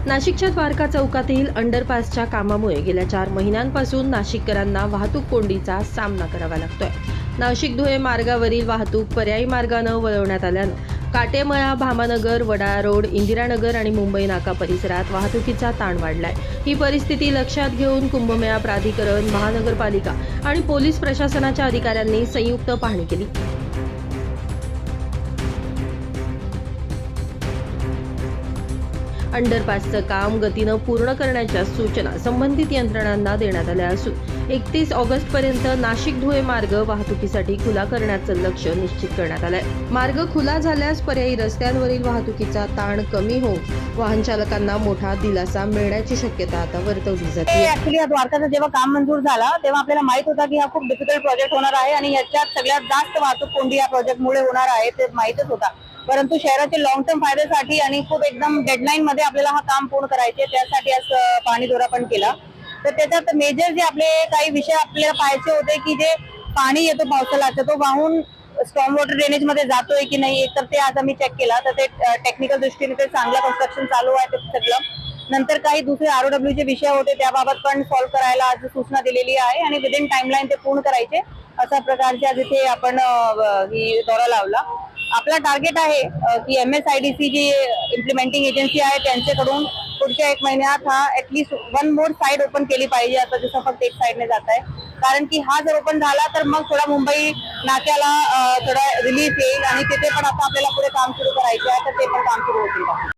नाशिकच्या द्वारका चौकातील अंडरपासच्या कामामुळे गेल्या 4 महिन्यांपासून नाशिककरांना वाहतूक कोंडीचा सामना करावा लागतोय। नाशिक धुळे मार्गावरील वाहतूक पर्यायी मार्गाने वळवण्यात आल्यानं काटेमळा, भामानगर, वडाळा रोड, इंदिरानगर आणि मुंबई नाका परिसरात वाहतुकीचा ताण वाढलाय। ही परिस्थिती लक्षात घेऊन कुंभमेळा प्राधिकरण, महानगरपालिका आणि पोलीस प्रशासनाच्या अधिकाऱ्यांनी संयुक्त पाहणी केली। अंडरपासचं काम गतीनं पूर्ण करण्याच्या सूचना संबंधित यंत्रणांना देण्यात आल्या असून 31 ऑगस्टपर्यंत नाशिक धुळे मार्ग वाहतुकीसाठी खुला करण्याचं लक्ष्य निश्चित करण्यात आलंय। मार्ग खुला झाल्यास पर्यायी रस्त्यांवरील वाहतुकीचा ताण कमी होऊन वाहन चालकांना मोठा दिलासा मिळण्याची शक्यता आता वर्तवली जाते। ऍक्च्युली द्वारकाचं जेव्हा काम मंजूर झाला तेव्हा आपल्याला माहित होता की हा खूप डिफिकल्ट प्रोजेक्ट होणार आहे आणि याच्यात सगळ्यात जास्त वाहतूक कोंडी या प्रोजेक्टमुळे होणार आहे ते माहितच होता। परंतु शहराच्या लॉंग टर्म फायद्यासाठी आणि खूप एकदम डेडलाईन मध्ये आपल्याला हा काम पूर्ण करायचे, त्यासाठी आज पाणी दौरा पण केला। तर त्याच्यात मेजर जे आपले काही विषय आपल्याला पाहायचे होते की जे पाणी येतो पावसाळ्याचं तो वाहून स्टॉर्म वॉटर ड्रेनेज मध्ये जातोय की नाही, तर ते आज आम्ही चेक केला। तर ते टेक्निकल दृष्टीने ते चांगलं कन्स्ट्रक्शन चालू आहे ते सगळं। नंतर काही दुसरे ROW चे विषय होते त्याबाबत पण सॉल्व्ह करायला आज सूचना दिलेली आहे आणि विदिन टाइमलाईन ते पूर्ण करायचे अशा प्रकारचे आज इथे आपण ही दौरा लावला। आपला टार्गेट आहे की MSIDC जी इम्प्लिमेंटिंग एजन्सी आहे त्यांच्याकडून पुढच्या 1 महिन्यात हा ऍटलीस्ट 1 मोर साइड ओपन केली पाहिजे। आता जसं फक्त एक साइडने जात आहे, कारण की हा जर ओपन झाला तर मग थोडा मुंबई नाक्याला थोडा रिलीफ येईल आणि तिथे पण आता आपल्याला पुढे काम सुरू करायचे आहे, तर ते पण काम सुरू होतील।